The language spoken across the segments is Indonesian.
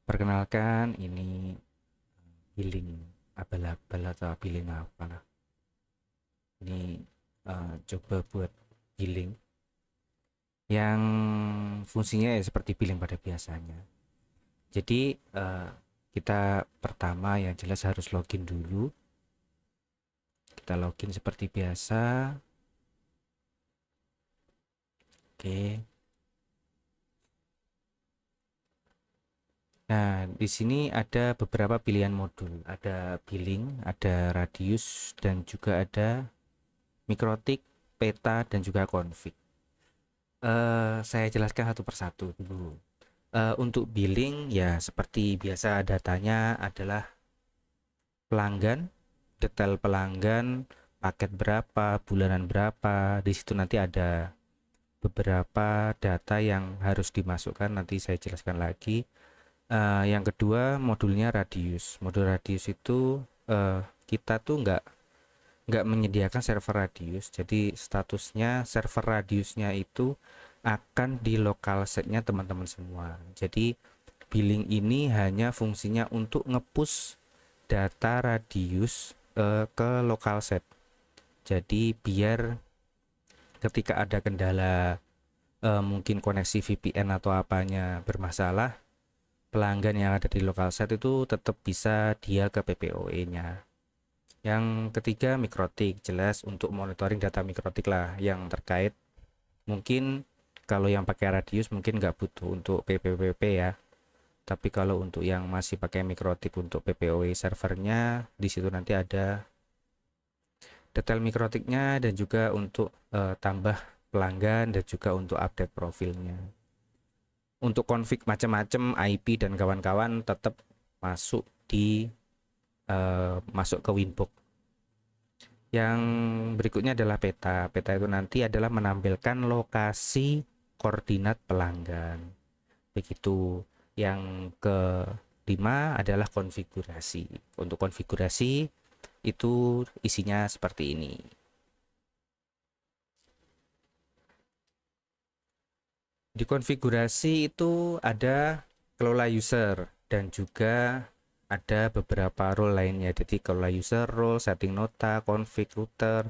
Perkenalkan, ini billing abal-abal atau billing apa lah. Ini coba buat billing yang fungsinya ya seperti billing pada biasanya. Jadi kita pertama yang jelas harus login dulu. Kita login seperti biasa. Oke. Nah, di sini ada beberapa pilihan modul. Ada billing, ada radius, dan juga ada mikrotik, peta, dan juga config. Saya jelaskan satu persatu dulu. Untuk billing ya seperti biasa datanya adalah pelanggan, detail pelanggan, paket berapa, bulanan berapa. Di situ nanti ada beberapa data yang harus dimasukkan. Nanti saya jelaskan lagi. Yang kedua modulnya radius. Modul radius itu kita tuh nggak menyediakan server radius. Jadi statusnya server radiusnya itu akan di local setnya teman-teman semua. Jadi billing ini hanya fungsinya untuk ngepush data radius ke local set. Jadi biar ketika ada kendala mungkin koneksi VPN atau apanya bermasalah, pelanggan yang ada di local set itu tetap bisa dia ke PPOE-nya. Yang ketiga mikrotik, jelas untuk monitoring data mikrotik lah yang terkait. Mungkin kalau yang pakai radius mungkin nggak butuh untuk PPWP ya. Tapi kalau untuk yang masih pakai mikrotik untuk PPOE servernya, di situ nanti ada detail mikrotiknya dan juga untuk tambah pelanggan dan juga untuk update profilnya. Untuk config macam-macam IP dan kawan-kawan tetap masuk di masuk ke Winbox. Yang berikutnya adalah peta. Peta itu nanti adalah menampilkan lokasi koordinat pelanggan. Begitu. Yang kelima adalah konfigurasi. Untuk konfigurasi itu isinya seperti ini. Di konfigurasi itu ada kelola user dan juga ada beberapa role lainnya. Jadi kelola user, role, setting nota, config, router,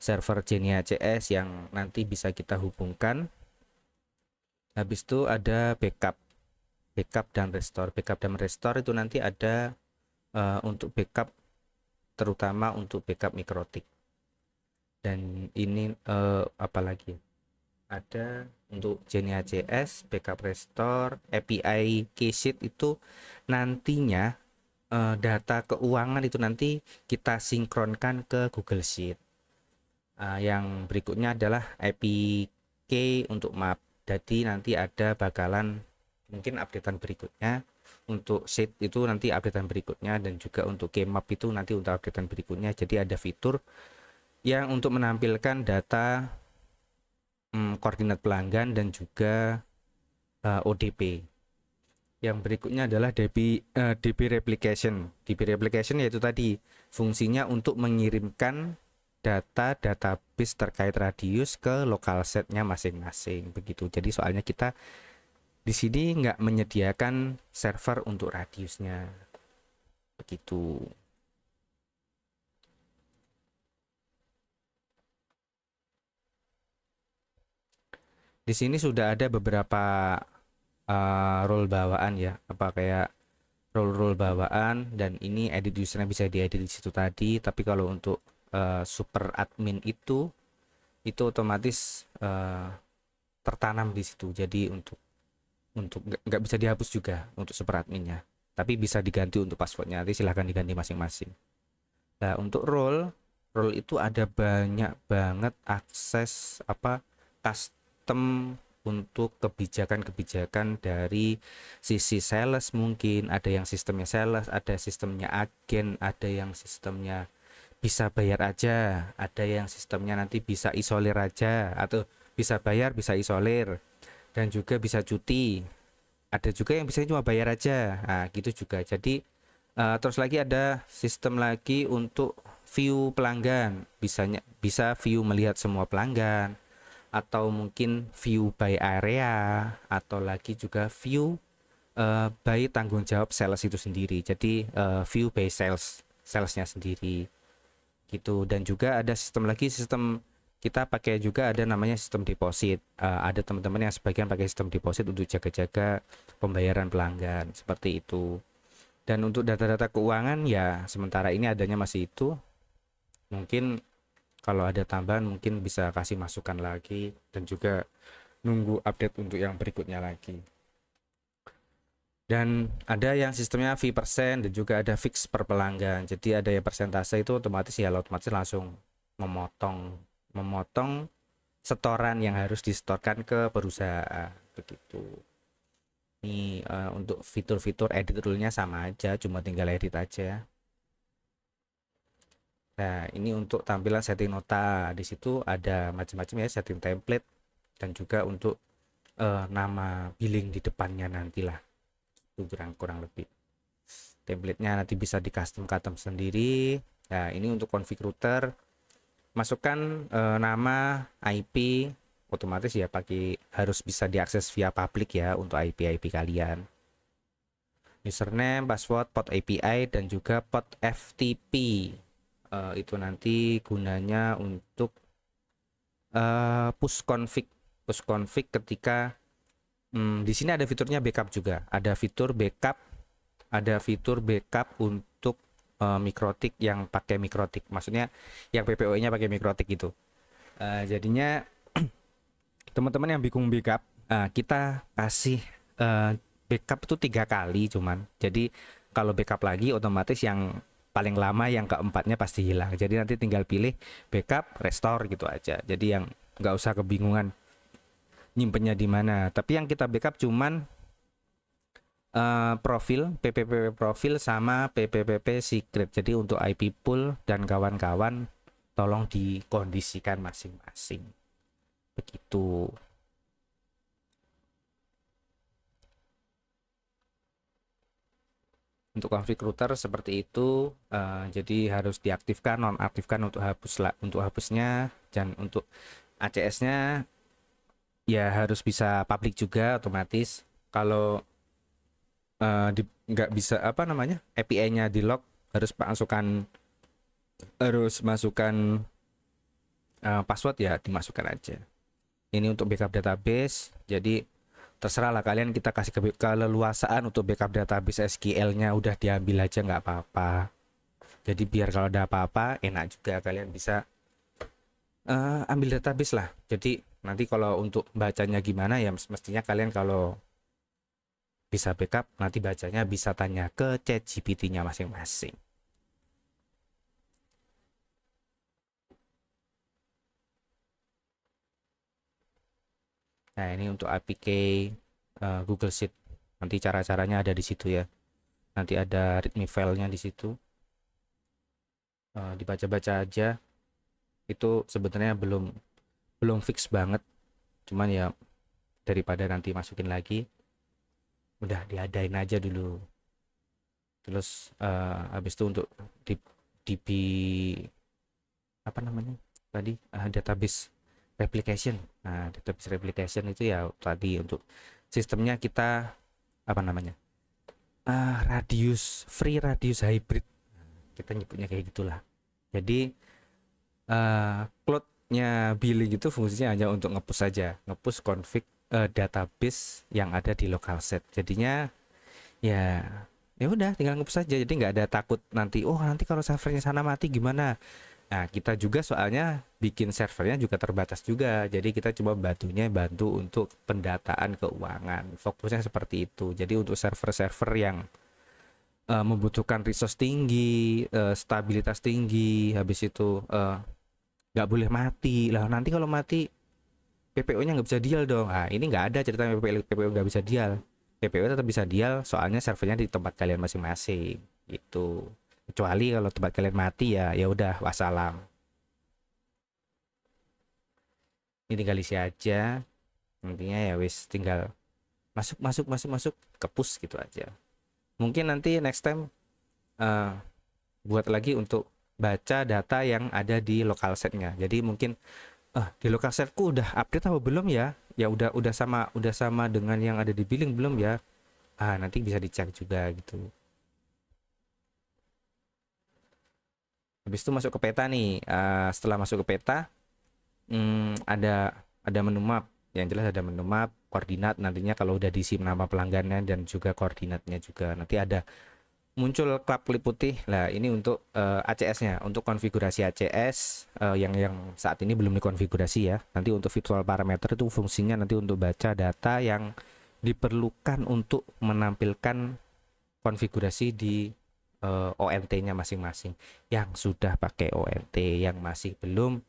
server Genia CS yang nanti bisa kita hubungkan. Habis itu ada backup dan restore. Backup dan restore itu nanti ada untuk backup, terutama untuk backup mikrotik. Dan ini apalagi ada untuk Genia JS, backup restore, API keysheet itu nantinya data keuangan itu nanti kita sinkronkan ke Google Sheet. Yang berikutnya adalah APK untuk map. Jadi nanti ada bakalan mungkin updatean berikutnya. Untuk sheet itu nanti updatean berikutnya dan juga untuk Kmap itu nanti untuk updatean berikutnya. Jadi ada fitur yang untuk menampilkan data koordinat pelanggan dan juga ODP. Yang berikutnya adalah DB replication. DB replication yaitu tadi fungsinya untuk mengirimkan data database terkait radius ke local setnya masing-masing begitu. Jadi soalnya kita di sini nggak menyediakan server untuk radiusnya begitu. Di sini sudah ada beberapa role bawaan ya, apa kayak role bawaan, dan ini edit usernya bisa diedit di situ tadi. Tapi kalau untuk super admin itu otomatis tertanam di situ. Jadi untuk nggak bisa dihapus juga untuk super adminnya. Tapi bisa diganti untuk passwordnya. Nanti silahkan diganti masing-masing. Nah untuk role itu ada banyak banget akses apa custom untuk kebijakan-kebijakan dari sisi sales. Mungkin ada yang sistemnya sales, ada sistemnya agen, ada yang sistemnya bisa bayar aja, ada yang sistemnya nanti bisa isolir aja, atau bisa bayar bisa isolir, dan juga bisa cuti. Ada juga yang bisa cuma bayar aja, nah gitu juga. Jadi terus lagi ada sistem lagi untuk view pelanggan, bisa view melihat semua pelanggan, atau mungkin view by area, atau lagi juga view by tanggung jawab sales itu sendiri. Jadi view by salesnya sendiri gitu. Dan juga ada sistem kita pakai juga ada namanya sistem deposit. Ada teman-teman yang sebagian pakai sistem deposit untuk jaga-jaga pembayaran pelanggan seperti itu. Dan untuk data-data keuangan ya sementara ini adanya masih itu. Mungkin kalau ada tambahan mungkin bisa kasih masukan lagi dan juga nunggu update untuk yang berikutnya lagi. Dan ada yang sistemnya fee persen dan juga ada fix per pelanggan. Jadi ada yang persentase itu otomatis langsung memotong setoran yang harus disetorkan ke perusahaan begitu. Ini untuk fitur-fitur edit rule-nya sama aja, cuma tinggal edit aja. Nah, ini untuk tampilan setting nota. Di situ ada macam-macam ya, setting template dan juga untuk nama billing di depannya nantilah. Itu kurang lebih. Template-nya nanti bisa di custom sendiri. Nah, ini untuk config router. Masukkan nama, IP, otomatis ya harus bisa diakses via public ya untuk IP kalian. Username, password, port API dan juga port FTP. Itu nanti gunanya untuk push config ketika di sini ada fiturnya backup juga. Ada fitur backup untuk mikrotik yang pakai mikrotik. Maksudnya yang PPO-nya pakai mikrotik itu. Jadinya teman-teman yang bingung backup, kita kasih backup itu 3 kali cuman. Jadi kalau backup lagi otomatis yang paling lama yang keempatnya pasti hilang. Jadi nanti tinggal pilih backup, restore gitu aja. Jadi yang nggak usah kebingungan nyimpennya di mana. Tapi yang kita backup cuman profil, PPPP profil sama PPPP secret. Jadi untuk IP pool dan kawan-kawan tolong dikondisikan masing-masing. Begitu. Untuk config router seperti itu, jadi harus diaktifkan, nonaktifkan untuk hapusnya, dan untuk ACS-nya ya harus bisa public juga otomatis. Kalau nggak bisa API-nya di lock, harus masukkan password ya dimasukkan aja. Ini untuk backup database, jadi terserah lah kalian, kita kasih keleluasaan untuk backup database SQL-nya udah diambil aja nggak apa-apa. Jadi biar kalau ada apa-apa enak juga kalian bisa ambil database lah. Jadi nanti kalau untuk bacanya gimana ya mestinya kalian kalau bisa backup nanti bacanya bisa tanya ke ChatGPT-nya masing-masing. Nah, ini untuk APK Google Sheet. Nanti cara-caranya ada di situ ya. Nanti ada readme filenya di situ. Dibaca-baca aja. Itu sebenarnya belum fix banget. Cuman ya daripada nanti masukin lagi, udah diadain aja dulu. Terus habis itu untuk DB apa namanya tadi, database replication. Nah, database replication itu ya tadi untuk sistemnya kita apa namanya, free radius hybrid, kita nyebutnya kayak gitulah. Jadi cloud-nya billing itu fungsinya hanya untuk nge-push saja, nge-push config database yang ada di local set. Jadinya ya udah tinggal nge-push saja, jadi nggak ada takut nanti nanti kalau servernya sana mati gimana. Nah, kita juga soalnya bikin servernya juga terbatas juga. Jadi kita coba bantu untuk pendataan keuangan. Fokusnya seperti itu. Jadi untuk server-server yang membutuhkan resource tinggi, stabilitas tinggi, habis itu nggak boleh mati. Lah nanti kalau mati PPO-nya nggak bisa dial dong. Nah, ini nggak ada cerita PPO nggak bisa dial. PPO tetap bisa dial, soalnya servernya di tempat kalian masing-masing. Gitu. Kecuali kalau tempat kalian mati ya udah wassalam. Ini tinggal isi aja, nantinya ya wis tinggal masuk ke push gitu aja. Mungkin nanti next time buat lagi untuk baca data yang ada di local setnya. Jadi mungkin di local setku udah update apa belum ya, udah sama dengan yang ada di billing belum ya. nanti bisa dicek juga gitu. Habis itu masuk ke peta nih. Setelah masuk ke peta, ada menu map. Yang jelas ada menu map, koordinat nantinya kalau udah diisi nama pelanggannya dan juga koordinatnya juga. Nanti ada muncul klip putih. Lah, ini untuk ACS-nya, untuk konfigurasi ACS yang saat ini belum dikonfigurasi ya. Nanti untuk virtual parameter itu fungsinya nanti untuk baca data yang diperlukan untuk menampilkan konfigurasi di ONT-nya masing-masing. Yang sudah pakai ONT, yang masih belum,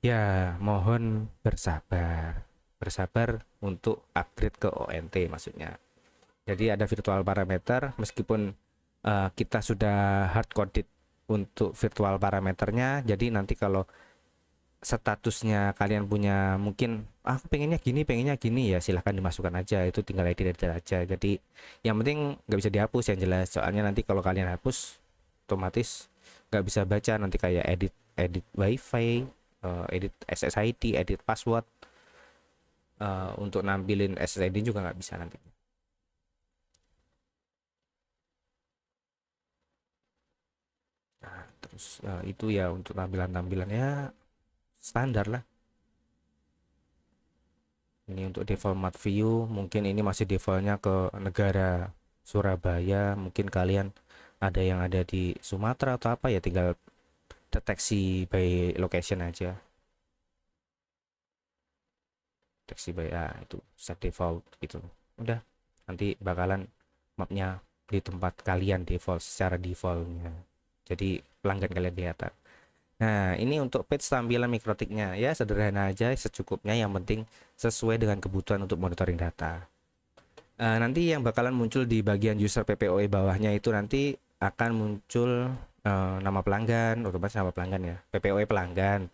ya mohon bersabar. Bersabar untuk upgrade ke ONT maksudnya. Jadi ada virtual parameter meskipun kita sudah hard coded untuk virtual parameternya. Jadi nanti kalau statusnya kalian punya mungkin aku pengennya gini ya silahkan dimasukkan aja, itu tinggal edit aja. Jadi yang penting nggak bisa dihapus yang jelas, soalnya nanti kalau kalian hapus otomatis nggak bisa baca nanti kayak edit edit wifi, edit SSID, edit password, untuk nampilin SSID juga nggak bisa nanti. Nah, terus itu ya untuk tampilan-tampilannya standar lah. Ini untuk default map view, mungkin ini masih defaultnya ke negara Surabaya, mungkin kalian ada yang ada di Sumatera atau apa ya, tinggal deteksi by location aja. Deteksi by itu set default gitu. Udah, nanti bakalan mapnya di tempat kalian default secara defaultnya. Jadi pelanggan kalian kelihatan. Nah, ini untuk page tampilan mikrotiknya ya sederhana aja, secukupnya, yang penting sesuai dengan kebutuhan untuk monitoring data. Nanti yang bakalan muncul di bagian user PPOE bawahnya itu nanti akan muncul nama pelanggan, otomatis nama pelanggan ya, PPOE pelanggan,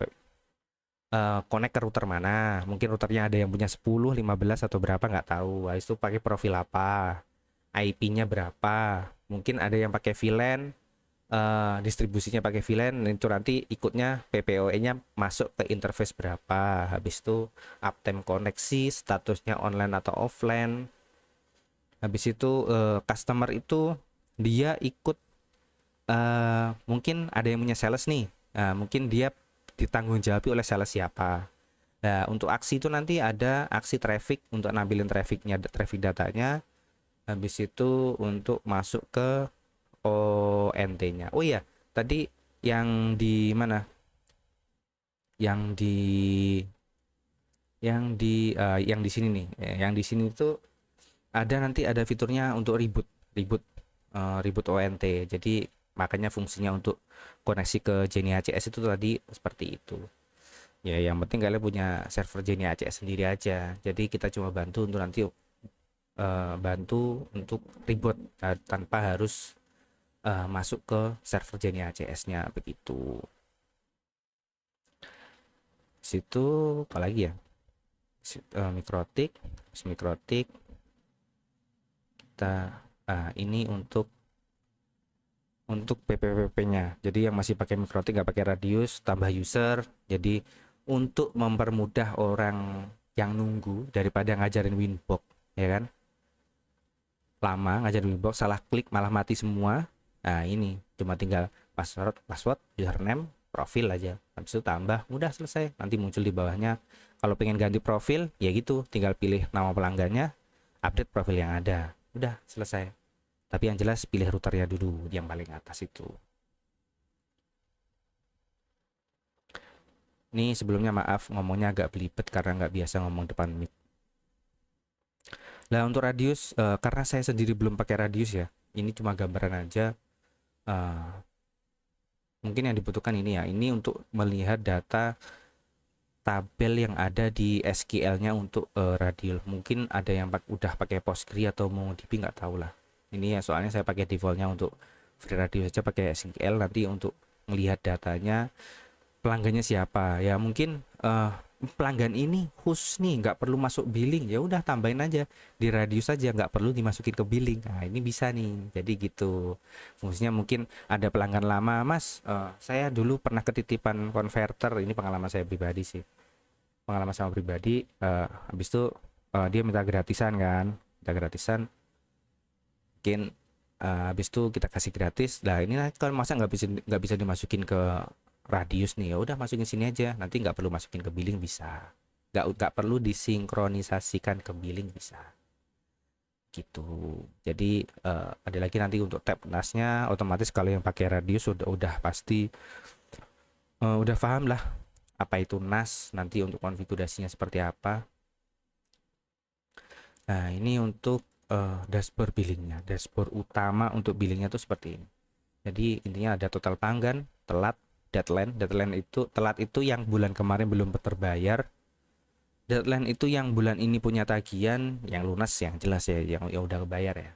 connect ke router mana, mungkin routernya ada yang punya 10, 15 atau berapa nggak tahu. Habis itu pakai profil apa, IP-nya berapa, mungkin ada yang pakai VLAN, distribusinya pakai VLAN, itu nanti ikutnya PPOE-nya masuk ke interface berapa. Habis itu uptime koneksi, statusnya online atau offline. Habis itu customer itu dia ikut, mungkin ada yang punya sales nih. Mungkin dia ditanggung jawab oleh sales siapa. Nah, untuk aksi itu nanti ada aksi traffic untuk nampilin trafficnya, traffic datanya. Habis itu untuk masuk ke ONT-nya. Oh iya, tadi yang di mana? Yang di yang di sini nih. Yang di sini tuh ada nanti ada fiturnya untuk reboot, reboot reboot ONT. Jadi makanya fungsinya untuk koneksi ke Jenny ACS itu tadi seperti itu. Ya, yang penting kalian punya server Jenny ACS sendiri aja. Jadi kita cuma bantu untuk nanti bantu untuk reboot tanpa harus masuk ke server Jenny ACS-nya begitu. Situ apalagi ya? Mikrotik, mikrotik. Kita ini untuk PPWP-nya. Jadi yang masih pakai mikrotik nggak pakai radius, tambah user. Jadi untuk mempermudah orang yang nunggu daripada ngajarin Winbox, ya kan? Lama ngajarin Winbox, salah klik malah mati semua. Nah, ini cuma tinggal password, username, profil aja. Habis itu tambah, udah selesai. Nanti muncul di bawahnya. Kalau pengen ganti profil, ya gitu, tinggal pilih nama pelanggannya, update profil yang ada. Udah selesai. Tapi yang jelas pilih routernya dulu yang paling atas itu. Ini sebelumnya maaf ngomongnya agak belibet karena nggak biasa ngomong depan mic. Nah, untuk radius, karena saya sendiri belum pakai radius ya, ini cuma gambaran aja. Mungkin yang dibutuhkan ini ya, ini untuk melihat data tabel yang ada di SQL-nya untuk radius. Mungkin ada yang udah pakai Postgre atau MongoDB, nggak tahu lah. Ini ya soalnya saya pakai defaultnya untuk free radius aja pakai SQL. Nanti untuk melihat datanya pelanggannya siapa ya, mungkin pelanggan ini khusus nih nggak perlu masuk billing, ya udah tambahin aja di radius aja, nggak perlu dimasukin ke billing. Nah, ini bisa nih, jadi gitu fungsinya. Mungkin ada pelanggan lama, mas, saya dulu pernah ketitipan konverter, ini pengalaman saya pribadi sih, pengalaman sama pribadi. Habis itu dia minta gratisan kan, minta gratisan. mungkin habis itu kita kasih gratis. Lah ini kan masa nggak bisa dimasukin ke radius nih, ya udah masukin sini aja, nanti nggak perlu masukin ke billing, bisa nggak perlu disinkronisasikan ke billing, bisa gitu. Jadi ada lagi nanti untuk tab NAS-nya, otomatis kalau yang pakai radius udah pasti udah paham lah apa itu NAS, nanti untuk konfigurasinya seperti apa. Nah ini untuk dashboard billingnya, dashboard utama untuk billingnya tuh seperti ini. Jadi intinya ada total pelanggan, telat, deadline itu telat itu yang bulan kemarin belum terbayar, deadline itu yang bulan ini punya tagihan, yang lunas yang jelas ya, yang udah kebayar ya.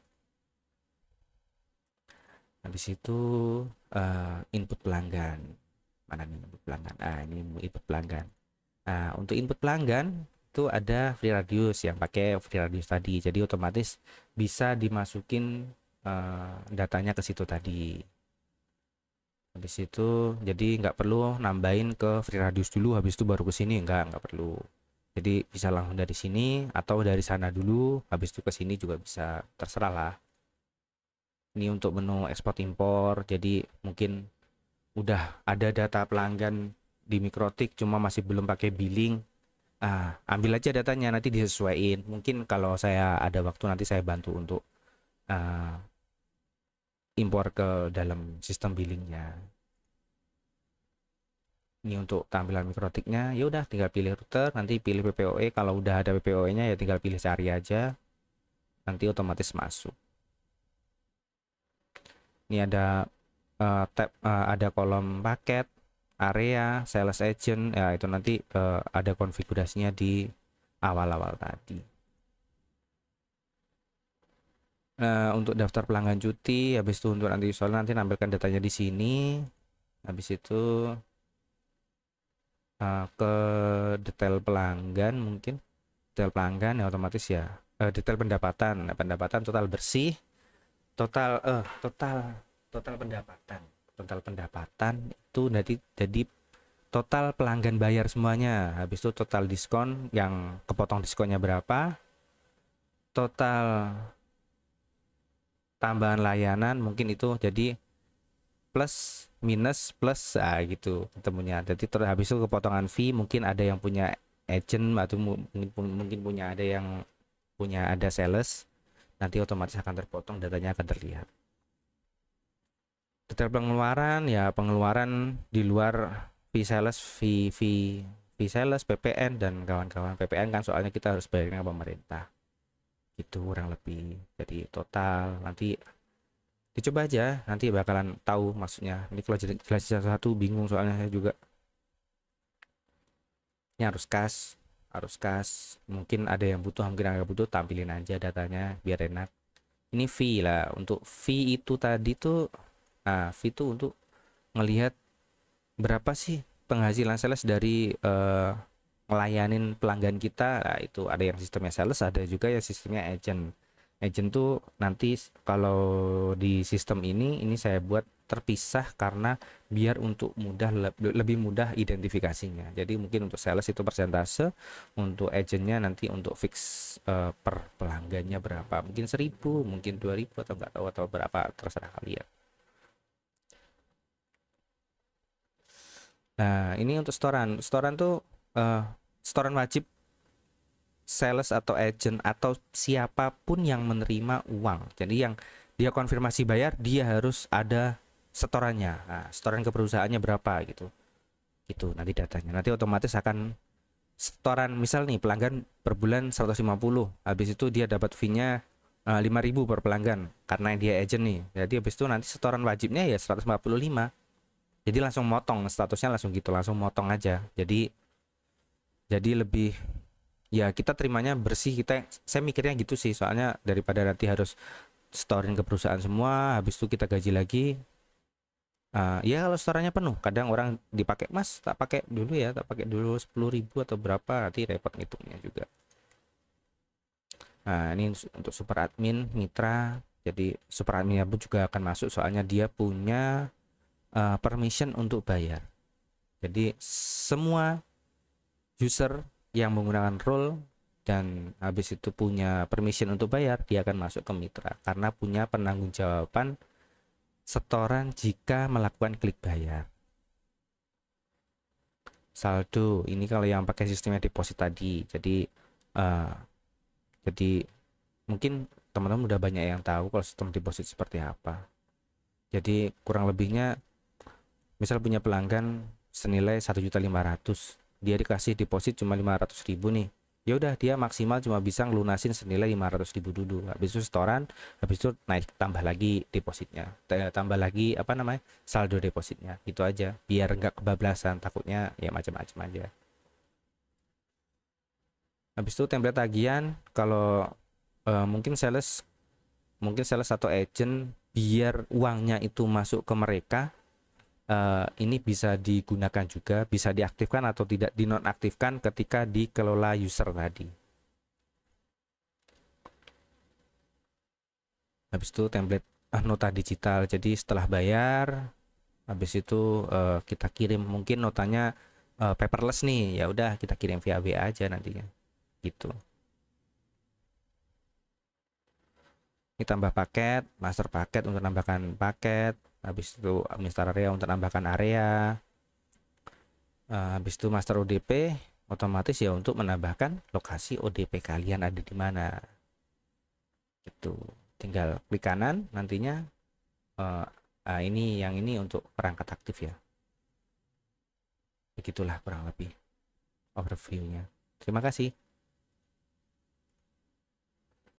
Habis itu input pelanggan, mana nih input pelanggan, ini input pelanggan. Nah untuk input pelanggan itu ada free radius, yang pakai free radius tadi, jadi otomatis bisa dimasukin datanya ke situ tadi. Habis itu jadi nggak perlu nambahin ke free radius dulu habis itu baru ke sini, nggak perlu. Jadi bisa langsung dari sini atau dari sana dulu habis itu ke sini juga bisa, terserah lah. Ini untuk menu ekspor impor, jadi mungkin udah ada data pelanggan di Mikrotik cuma masih belum pakai billing, ambil aja datanya nanti disesuaikan. Mungkin kalau saya ada waktu nanti saya bantu untuk uh, impor ke dalam sistem billingnya. Ini untuk tampilan Mikrotiknya, ya udah tinggal pilih router, nanti pilih PPOE, kalau udah ada PPOE-nya ya tinggal pilih cari aja, nanti otomatis masuk. Ini ada tab, ada kolom paket, area, sales agent, ya itu nanti ada konfigurasinya di awal-awal tadi. Untuk daftar pelanggan cuti, habis itu untuk nanti soal nanti nampilkan datanya di sini. Habis itu ke detail pelanggan, mungkin detail pelanggan ya otomatis ya, detail pendapatan total bersih, total pendapatan itu nanti jadi total pelanggan bayar semuanya, habis itu total diskon yang kepotong diskonnya berapa, total tambahan layanan mungkin itu, jadi plus minus plus gitu ketemunya. Jadi terus habis itu kepotongan fee, mungkin ada yang punya agent atau mungkin punya ada yang punya ada sales, nanti otomatis akan terpotong, datanya akan terlihat. Detail pengeluaran ya, pengeluaran di luar fee sales, fee sales, PPN dan kawan-kawan. PPN kan soalnya kita harus bayarin ke pemerintah, itu kurang lebih. Jadi total nanti dicoba aja, nanti bakalan tahu maksudnya. Ini kalau jelas satu bingung soalnya saya juga. Ini harus kas, mungkin ada yang butuh, mungkin nggak butuh, tampilin aja datanya biar enak. Ini fee lah, untuk fee itu tadi tuh, fee itu untuk ngelihat berapa sih penghasilan sales dari ngelayanin pelanggan kita. Nah, itu ada yang sistemnya sales, ada juga yang sistemnya agent. Agent tuh nanti kalau di sistem ini saya buat terpisah karena biar untuk lebih mudah identifikasinya. Jadi mungkin untuk sales itu persentase, untuk agentnya nanti untuk fix per pelanggannya berapa, mungkin 1000, mungkin 2000, atau nggak tahu atau berapa, terserah kalian. Nah ini untuk storan tuh storan wajib sales atau agent atau siapapun yang menerima uang. Jadi yang dia konfirmasi bayar, dia harus ada setorannya. Nah, setoran ke perusahaannya berapa gitu. Itu nanti datanya. Nanti otomatis akan setoran, misal nih pelanggan per bulan 150, habis itu dia dapat fee-nya 5.000 per pelanggan karena dia agent nih. Jadi habis itu nanti setoran wajibnya ya 145. Jadi langsung motong statusnya, langsung gitu, langsung motong aja. Jadi lebih, ya kita terimanya bersih, saya mikirnya gitu sih, soalnya daripada nanti harus storein ke perusahaan semua habis itu kita gaji lagi. Ya kalau storannya penuh, kadang orang dipakai, mas tak pakai dulu ya, tak pakai dulu 10.000 atau berapa, nanti repot ngitungnya juga. Nah ini untuk super admin mitra, jadi super adminnya pun juga akan masuk, soalnya dia punya permission untuk bayar. Jadi semua user yang menggunakan role dan habis itu punya permission untuk bayar, dia akan masuk ke mitra karena punya penangguhjawaban setoran jika melakukan klik bayar. Saldo ini kalau yang pakai sistemnya deposit tadi. Uh, jadi mungkin teman-teman udah banyak yang tahu kalau sistem deposit seperti apa. Jadi kurang lebihnya misal punya pelanggan senilai 1.500.000, dia dikasih deposit cuma 500.000 nih. Ya udah, dia maksimal cuma bisa ngelunasin senilai 500.000 dulu. Habis itu setoran, habis itu naik tambah lagi depositnya, tambah lagi apa namanya, saldo depositnya. Itu aja biar nggak kebablasan, takutnya ya macam-macam aja. Habis itu template tagihan, kalau mungkin sales atau agent biar uangnya itu masuk ke mereka, ini bisa digunakan juga, bisa diaktifkan atau tidak dinonaktifkan ketika dikelola user tadi. Habis itu template nota digital, jadi setelah bayar, habis itu kita kirim, mungkin notanya paperless nih, ya udah kita kirim via WA aja nantinya gitu. Ini tambah paket, master paket untuk nambahkan paket, habis itu administrator area untuk nambahkan area, habis itu master ODP otomatis ya untuk menambahkan lokasi ODP kalian ada di mana. Itu tinggal klik kanan nantinya. Ini yang ini untuk perangkat aktif ya. Begitulah kurang lebih overview-nya. Terima kasih.